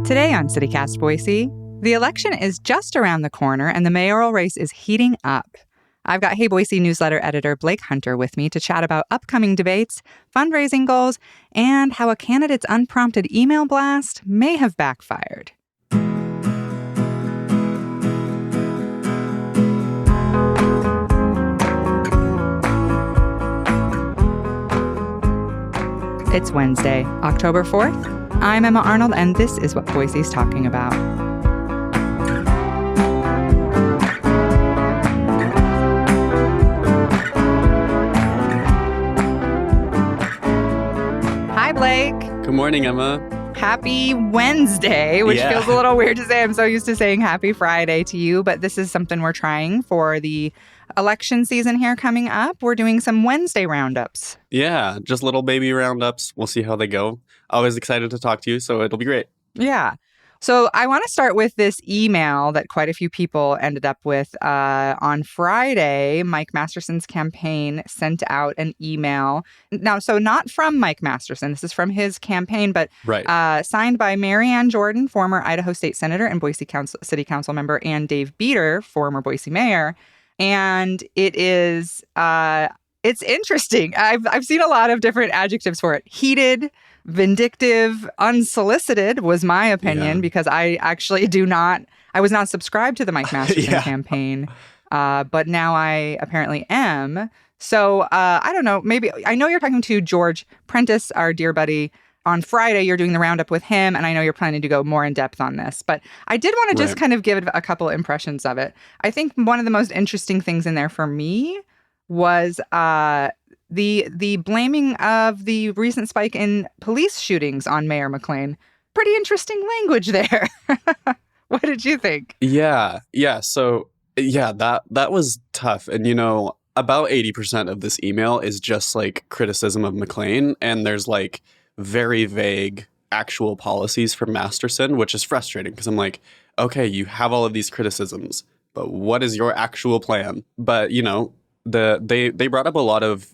Today on CityCast Boise, the election is just around the corner and the mayoral race is heating up. I've got Hey Boise newsletter editor Blake Hunter with me to chat about upcoming debates, fundraising goals, and how a candidate's unprompted email blast may have backfired. It's Wednesday, October 4th. I'm Emma Arnold, and this is what Boise's talking about. Hi, Blake. Good morning, Emma. Happy Wednesday, which feels a little weird to say. I'm so used to saying happy Friday to you, but this is something we're trying for the election season here coming up. We're doing some Wednesday roundups. Yeah, just little baby roundups. We'll see how they go. Always excited to talk to you, so it'll be great. Yeah. So I want to start with this email that quite a few people ended up with. On Friday, Mike Masterson's campaign sent out an email. Now, so not from Mike Masterson. This is from his campaign, but signed by Mary Ann Jordan, former Idaho State Senator and Boise City Council member, and Dave Beater, former Boise Mayor. And it is, it's interesting. I've seen a lot of different adjectives for it. Heated, vindictive, unsolicited was my opinion, because I actually I was not subscribed to the Mike Masterson campaign, but now I apparently am. So I don't know, maybe, I know you're talking to George Prentice, our dear buddy. On Friday, you're doing the roundup with him, and I know you're planning to go more in depth on this. But I did want to just kind of give it a couple impressions of it. I think one of the most interesting things in there for me was the blaming of the recent spike in police shootings on Mayor McLean. Pretty interesting language there. What did you think? Yeah. So, that was tough. And, about 80% of this email is just like criticism of McLean. And there's like very vague actual policies for Masterson, which is frustrating because I'm like, okay, you have all of these criticisms, but what is your actual plan? But, they brought up a lot of,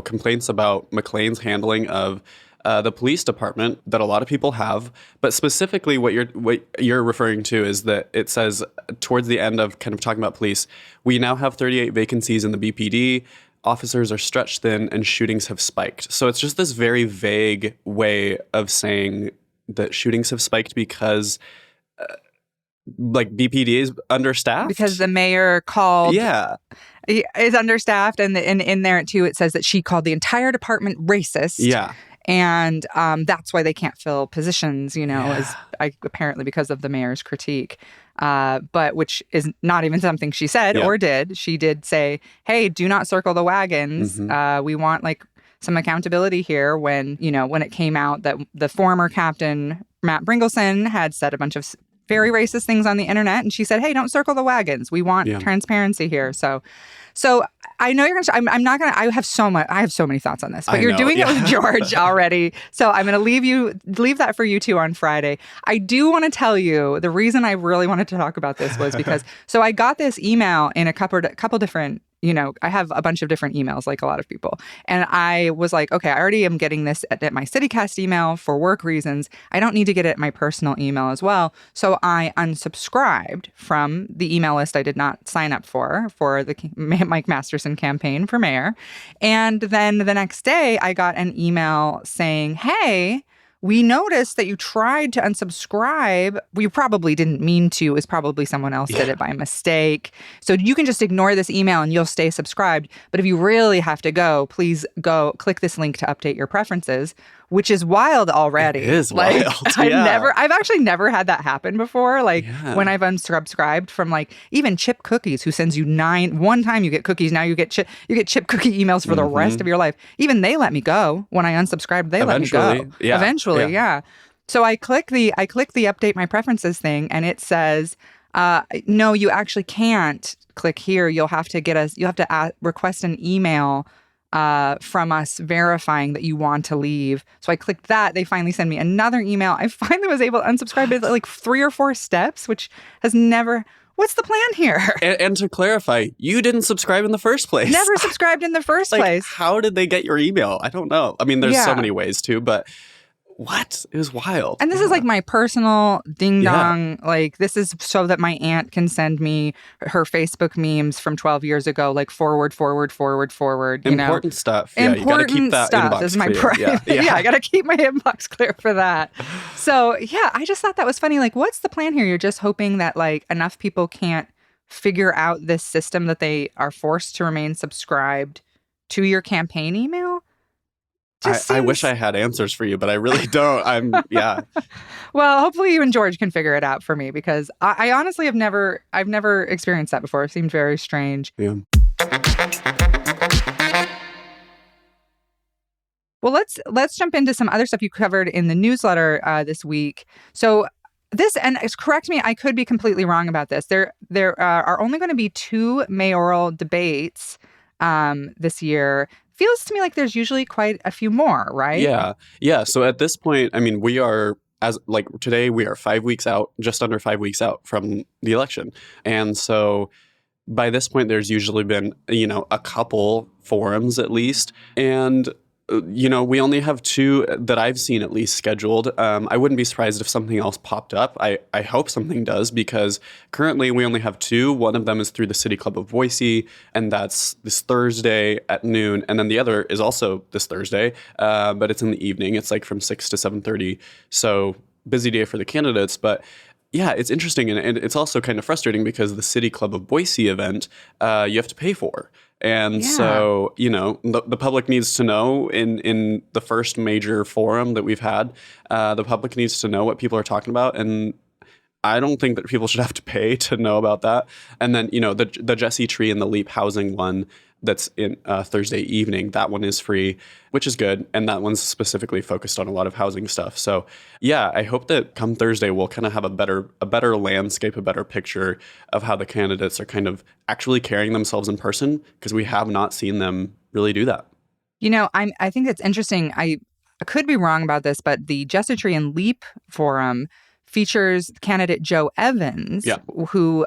complaints about McLean's handling of the police department that a lot of people have. But specifically what you're referring to is that it says towards the end of kind of talking about police, we now have 38 vacancies in the BPD. Officers are stretched thin and shootings have spiked. So it's just this very vague way of saying that shootings have spiked because BPD is understaffed. Because the mayor called... is understaffed. And in there, too, it says that she called the entire department racist. Yeah. And that's why they can't fill positions, apparently because of the mayor's critique. But which is not even something she said or did. She did say, hey, do not circle the wagons. We want some accountability here when it came out that the former captain, Matt Bringleson, had said a bunch of very racist things on the internet. And she said, hey, don't circle the wagons. We want transparency here. So I know you're going to, I'm not going to, I have so many thoughts on this, but you're doing it with George already. So I'm going to leave that for you two on Friday. I do want to tell you the reason I really wanted to talk about this was because, so I got this email in a couple different, I have a bunch of different emails like a lot of people. And I was like, okay, I already am getting this at my CityCast email for work reasons. I don't need to get it at my personal email as well. So I unsubscribed from the email list I did not sign up for the Mike Masterson campaign for mayor. And then the next day I got an email saying, hey, we noticed that you tried to unsubscribe. We probably didn't mean to. It was probably someone else did it by mistake. So you can just ignore this email and you'll stay subscribed. But if you really have to go, please go click this link to update your preferences, which is wild already. It is wild. I've actually never had that happen before. When I've unsubscribed from even Chip Cookies, who sends you one time you get cookies, now you get chip cookie emails for the rest of your life. Even they let me go when I unsubscribed. They let me go. Eventually, yeah. So I click the update my preferences thing, and it says, no, you actually can't click here. You'll have to request an email from us verifying that you want to leave. So I clicked that. They finally send me another email. I finally was able to unsubscribe at 3 or 4 steps, which has never... What's the plan here? And to clarify, you didn't subscribe in the first place. Never subscribed in the first place. How did they get your email? I don't know. I mean, there's so many ways too, but What? It was wild. And this is like my personal ding dong. Like, this is so that my aunt can send me her Facebook memes from 12 years ago, like forward. Important stuff. Yeah, you got to keep that stuff inbox is my clear. private. Yeah, I got to keep my inbox clear for that. So, yeah, I just thought that was funny. Like, what's the plan here? You're just hoping that like enough people can't figure out this system that they are forced to remain subscribed to your campaign email? I wish I had answers for you, but I really don't. Well, hopefully you and George can figure it out for me, because I honestly I've never experienced that before. It seemed very strange. Yeah. Well, let's jump into some other stuff you covered in the newsletter this week. So this, and correct me, I could be completely wrong about this. There are only going to be 2 mayoral debates this year. Feels to me like there's usually quite a few more, right? Yeah. So at this point, I mean, we are, as like today, we are 5 weeks out, just under 5 weeks out from the election. And so by this point, there's usually been, a couple forums at least. And we only have 2 that I've seen at least scheduled. I wouldn't be surprised if something else popped up. I hope something does, because currently we only have 2. One of them is through the City Club of Boise, and that's this Thursday at noon. And then the other is also this Thursday, but it's in the evening. It's like from 6 to 7:30. So busy day for the candidates. But yeah, it's interesting. And it's also kind of frustrating because the City Club of Boise event, you have to pay for. And so, the public needs to know in the first major forum that we've had, the public needs to know what people are talking about. And I don't think that people should have to pay to know about that. And then, the Jesse Tree and the Leap Housing one that's in Thursday evening, that one is free, which is good. And that one's specifically focused on a lot of housing stuff. So yeah, I hope that come Thursday, we'll kind of have a better landscape, a better picture of how the candidates are kind of actually carrying themselves in person, because we have not seen them really do that. I think it's interesting. I could be wrong about this, but the Jesse Tree and Leap Forum features candidate Joe Evans, who,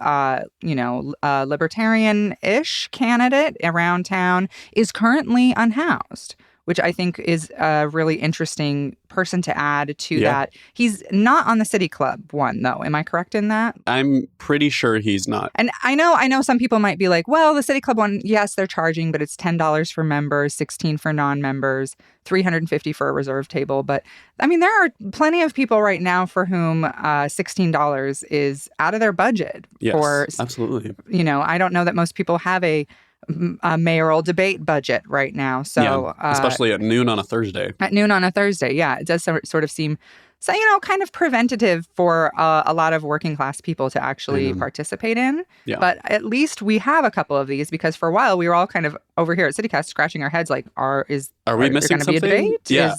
libertarian-ish candidate around town, is currently unhoused, which I think is a really interesting person to add to that. He's not on the City Club one, though. Am I correct in that? I'm pretty sure he's not. And I know some people might be like, well, the City Club one, yes, they're charging, but it's $10 for members, $16 for non-members, $350 for a reserve table. But I mean, there are plenty of people right now for whom $16 is out of their budget. Yes, absolutely. I don't know that most people have a mayoral debate budget right now. So especially at noon on a Thursday. It does sort of seem, kind of preventative for a lot of working class people to actually participate in. Yeah. But at least we have a couple of these, because for a while we were all kind of over here at CityCast scratching our heads like, are we missing something? Be a debate? Yeah.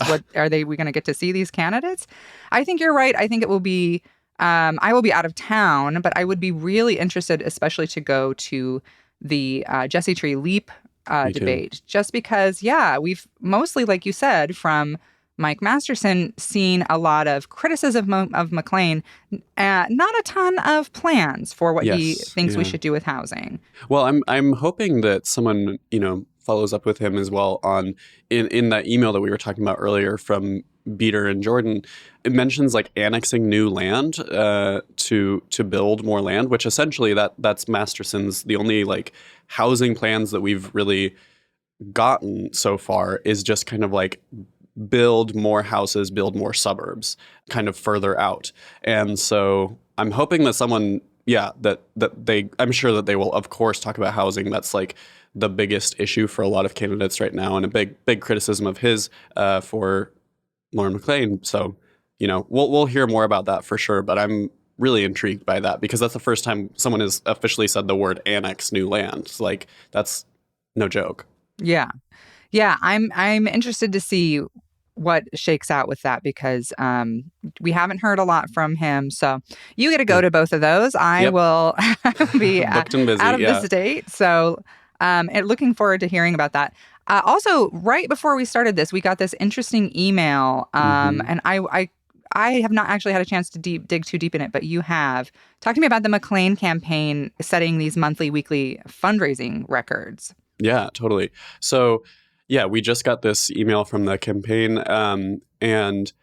We going to get to see these candidates? I think you're right. I think it will be, I will be out of town, but I would be really interested, especially to go to the Jesse Tree Leap debate, just because, we've mostly, like you said, from Mike Masterson, seen a lot of criticism of McClain, not a ton of plans for what he thinks we should do with housing. Well, I'm hoping that someone, follows up with him as well on in that email that we were talking about earlier from Beater and Jordan. It mentions like annexing new land to build more land, which essentially that's Masterson's, the only like housing plans that we've really gotten so far is just kind of like build more houses, build more suburbs, kind of further out. And so I'm hoping that someone, I'm sure that they will of course talk about housing. That's like the biggest issue for a lot of candidates right now, and a big criticism of his for Lauren McClain. So, we'll hear more about that for sure, but I'm really intrigued by that because that's the first time someone has officially said the word annex new land. It's like, that's no joke. Yeah. I'm interested to see what shakes out with that, because we haven't heard a lot from him. So you get to go to both of those. I will be booked and busy, out of the state. So and looking forward to hearing about that. Also, right before we started this, we got this interesting email, and I have not actually had a chance to dig too deep in it, but you have. Talk to me about the McClain campaign setting these monthly, weekly fundraising records. Yeah, totally. So, we just got this email from the campaign, and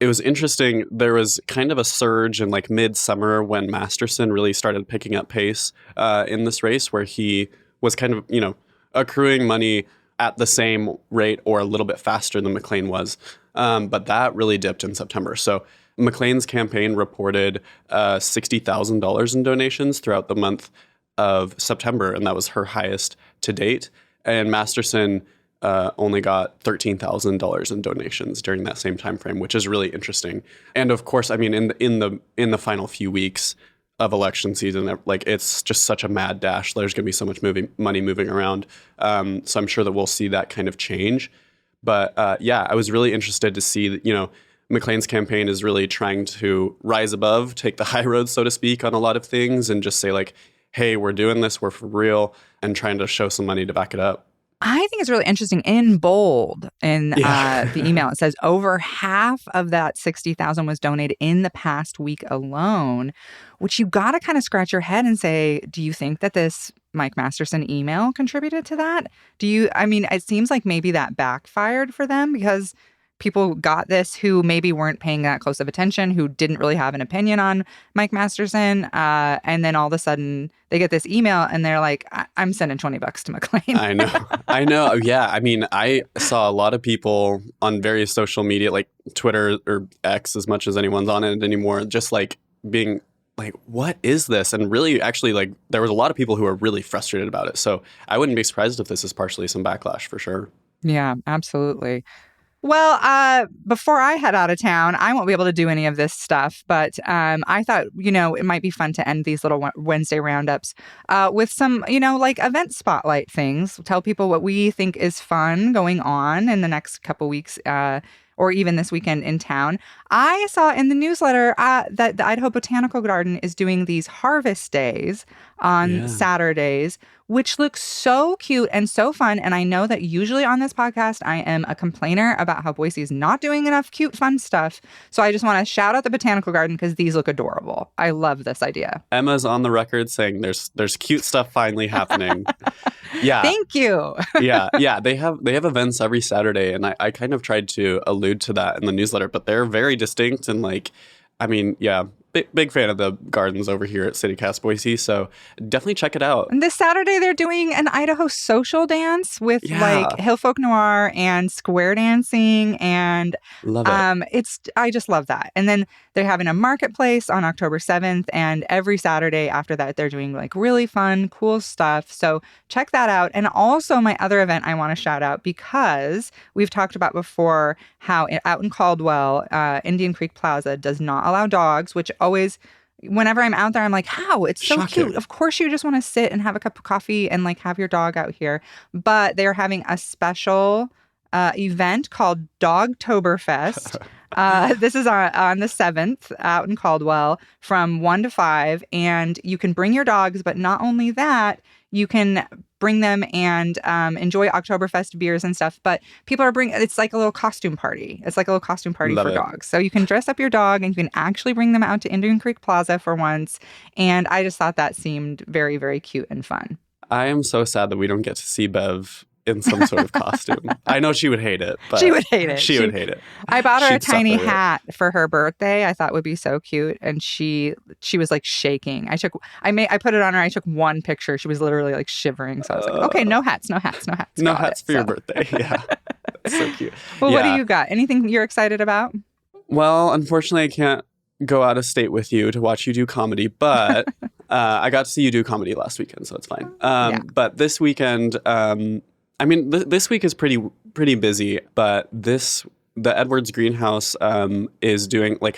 it was interesting. There was kind of a surge in like midsummer when Masterson really started picking up pace in this race, where he was kind of, accruing money at the same rate or a little bit faster than McLean was. But that really dipped in September. So McLean's campaign reported $60,000 in donations throughout the month of September, and that was her highest to date. And Masterson only got $13,000 in donations during that same time frame, which is really interesting. And of course, I mean, in the final few weeks of election season, like it's just such a mad dash. There's going to be so much money moving around. So I'm sure that we'll see that kind of change. But I was really interested to see that, McLean's campaign is really trying to rise above, take the high road, so to speak, on a lot of things and just say like, hey, we're doing this, we're for real, and trying to show some money to back it up. I think it's really interesting. In bold in the email, it says over half of that 60,000 was donated in the past week alone, which you got to kind of scratch your head and say, do you think that this Mike Masterson email contributed to that? It seems like maybe that backfired for them because people got this who maybe weren't paying that close of attention, who didn't really have an opinion on Mike Masterson. And then all of a sudden they get this email and they're like, I'm sending $20 to McLean. I know. Yeah. I mean, I saw a lot of people on various social media, like Twitter or X, as much as anyone's on it anymore, just like being like, what is this? And really, actually, like there was a lot of people who are really frustrated about it. So I wouldn't be surprised if this is partially some backlash for sure. Yeah, absolutely. Well, before I head out of town, I won't be able to do any of this stuff, but I thought, it might be fun to end these little Wednesday roundups with some, like event spotlight things. Tell people what we think is fun going on in the next couple weeks or even this weekend in town. I saw in the newsletter that the Idaho Botanical Garden is doing these harvest days on Saturdays, which looks so cute and so fun. And I know that usually on this podcast, I am a complainer about how Boise is not doing enough cute, fun stuff. So I just want to shout out the Botanical Garden because these look adorable. I love this idea. Emma's on the record saying there's cute stuff finally happening. Yeah. Thank you. Yeah. They have events every Saturday. And I kind of tried to allude to that in the newsletter, but they're very distinct and big fan of the gardens over here at CityCast Boise, so definitely check it out. And this Saturday, they're doing an Idaho social dance with like Hillfolk Noir and square dancing, and love it. I just love that. And then they're having a marketplace on October 7th, and every Saturday after that, they're doing like really fun, cool stuff. So check that out. And also my other event I want to shout out because we've talked about before how out in Caldwell, Indian Creek Plaza does not allow dogs, which always, whenever I'm out there, I'm like, how? It's so Shocking. cute. Of course you just want to sit and have a cup of coffee and like have your dog out here. But they're having a special event called Dogtoberfest. This is on the 7th out in Caldwell from 1 to 5. And you can bring your dogs, but not only that, you can bring them and enjoy Oktoberfest beers and stuff. But people are it's like a little costume party. It's like a little costume party for dogs. So you can dress up your dog and you can actually bring them out to Indian Creek Plaza for once. And I just thought that seemed very, very cute and fun. I am so sad that we don't get to see Bev in some sort of costume. I know she would hate it. But she would hate it. She would hate it. I bought her a tiny hat for her birthday. I thought would be so cute, and she was like shaking. I put it on her. I took one picture. She was literally like shivering. So I was like, okay, no hats. No hats for your birthday. Yeah, that's so cute. Well, what do you got? Anything you're excited about? Well, unfortunately, I can't go out of state with you to watch you do comedy, but I got to see you do comedy last weekend, so it's fine. But this weekend. This week is pretty busy, but the Edwards Greenhouse is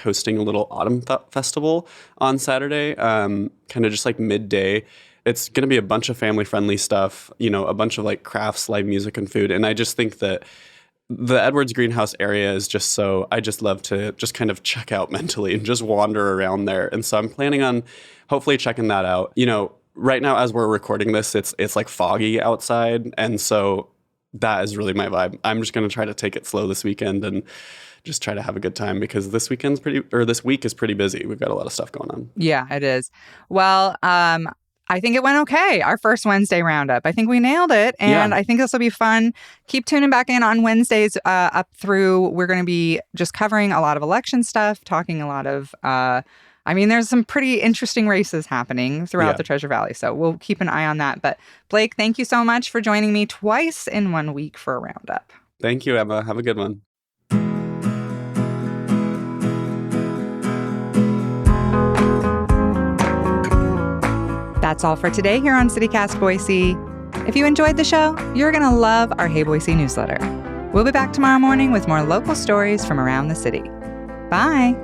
hosting a little autumn festival on Saturday, kind of just like midday. It's going to be a bunch of family-friendly stuff, a bunch of like crafts, live music, and food. And I just think that the Edwards Greenhouse area is just I just love to just kind of check out mentally and just wander around there. And so I'm planning on hopefully checking that out. Right now, as we're recording this, it's like foggy outside, and so that is really my vibe. I'm just going to try to take it slow this weekend and just try to have a good time because this week is pretty busy. We've got a lot of stuff going on. Yeah, it is. Well, I think it went okay. Our first Wednesday roundup. I think we nailed it. And I think this will be fun. Keep tuning back in on Wednesdays up through. We're going to be just covering a lot of election stuff, talking a lot of, there's some pretty interesting races happening throughout the Treasure Valley. So we'll keep an eye on that. But Blake, thank you so much for joining me twice in 1 week for a roundup. Thank you, Emma. Have a good one. That's all for today here on CityCast Boise. If you enjoyed the show, you're going to love our Hey Boise newsletter. We'll be back tomorrow morning with more local stories from around the city. Bye.